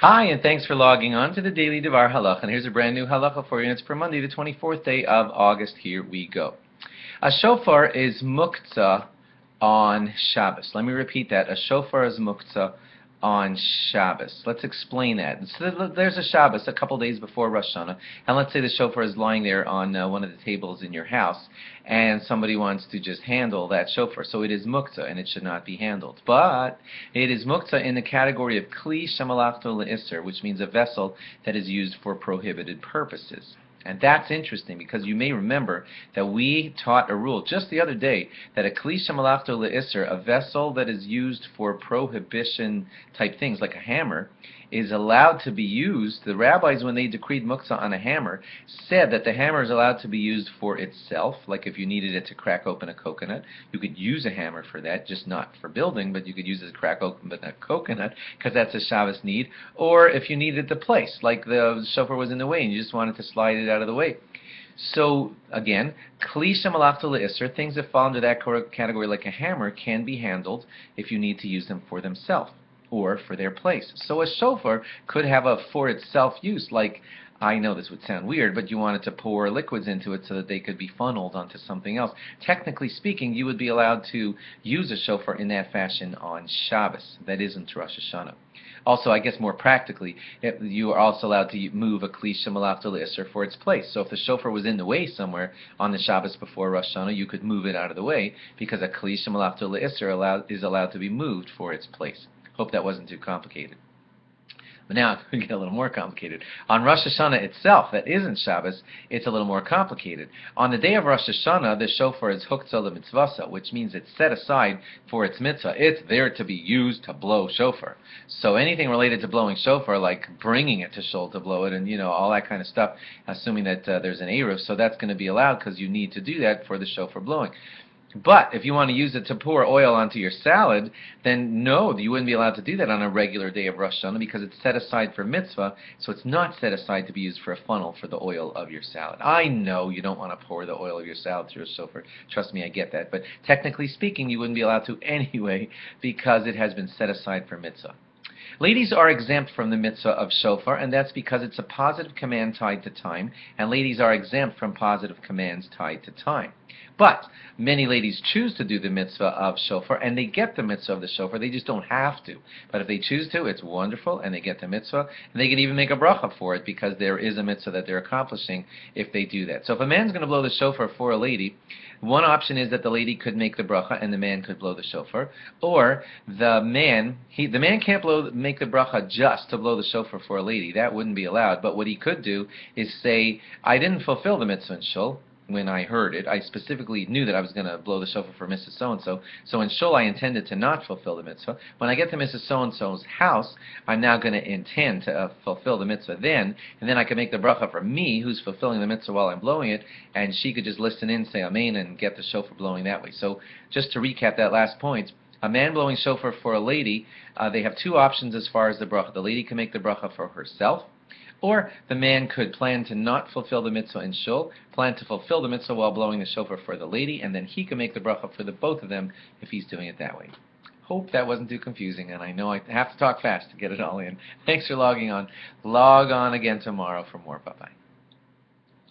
Hi, and thanks for logging on to the Daily DVAR halacha. And here's a brand new halacha for you, and it's for Monday, the 24th day of August. Here we go. A shofar is muktzah on Shabbos. Let me repeat that. A shofar is muktzah on Shabbos. Let's explain that. So there's a Shabbos a couple days before Rosh Hashanah, and let's say the shofar is lying there on one of the tables in your house, and somebody wants to just handle that shofar. So it is muktzah, and it should not be handled. But it is muktzah in the category of kli shemalachto le'isser, which means a vessel that is used for prohibited purposes. And that's interesting because you may remember that we taught a rule just the other day that a kli shemalachto le'isser, a vessel that is used for prohibition type things like a hammer, is allowed to be used. The rabbis, when they decreed muktzah on a hammer, said that the hammer is allowed to be used for itself, like if you needed it to crack open a coconut, you could use a hammer for that, just not for building, but you could use it to crack open a coconut, because that's a Shabbos need, or if you needed the place, like the shofar was in the way and you just wanted to slide it out of the way. So again, kli shemalachto le'isser, things that fall under that category like a hammer, can be handled if you need to use them for themselves or for their place. So a shofar could have a for itself use, like, I know this would sound weird, but you wanted to pour liquids into it so that they could be funneled onto something else. Technically speaking, you would be allowed to use a shofar in that fashion on Shabbos. That isn't Rosh Hashanah. Also, I guess more practically, you are also allowed to move a kli shemalachto le'isser for its place. So if the shofar was in the way somewhere on the Shabbos before Rosh Hashanah, you could move it out of the way because a kli shemalachto le'isser is allowed to be moved for its place. Hope that wasn't too complicated. But now we get a little more complicated. On Rosh Hashanah itself, that isn't Shabbos, it's a little more complicated. On the day of Rosh Hashanah, the shofar is huktzah lemitzvasa, which means it's set aside for its mitzvah. It's there to be used to blow shofar. So anything related to blowing shofar, like bringing it to shul to blow it, and all that kind of stuff, assuming that there's an eruv, so that's going to be allowed because you need to do that for the shofar blowing. But if you want to use it to pour oil onto your salad, then no, you wouldn't be allowed to do that on a regular day of Rosh Hashanah because it's set aside for mitzvah, so it's not set aside to be used for a funnel for the oil of your salad. I know you don't want to pour the oil of your salad through a shofar. Trust me, I get that. But technically speaking, you wouldn't be allowed to anyway because it has been set aside for mitzvah. Ladies are exempt from the mitzvah of shofar, and that's because it's a positive command tied to time, and ladies are exempt from positive commands tied to time. But many ladies choose to do the mitzvah of shofar, and they get the mitzvah of the shofar. They just don't have to. But if they choose to, it's wonderful, and they get the mitzvah, and they can even make a bracha for it because there is a mitzvah that they're accomplishing if they do that. So if a man's going to blow the shofar for a lady, one option is that the lady could make the bracha and the man could blow the shofar, or the man can't make the bracha just to blow the shofar for a lady. That wouldn't be allowed. But what he could do is say, I didn't fulfill the mitzvah in shul. When I heard it, I specifically knew that I was going to blow the shofar for Mrs. So-and-so. So in shul, I intended to not fulfill the mitzvah. When I get to Mrs. So-and-so's house, I'm now going to intend to fulfill the mitzvah then, and then I can make the bracha for me, who's fulfilling the mitzvah while I'm blowing it, and she could just listen in, say amen, and get the shofar blowing that way. So just to recap that last point, a man blowing shofar for a lady, they have two options as far as the bracha. The lady can make the bracha for herself, or the man could plan to not fulfill the mitzvah in shul, plan to fulfill the mitzvah while blowing the shofar for the lady, and then he can make the bracha for the both of them if he's doing it that way. Hope that wasn't too confusing, and I know I have to talk fast to get it all in. Thanks for logging on. Log on again tomorrow for more. Bye-bye.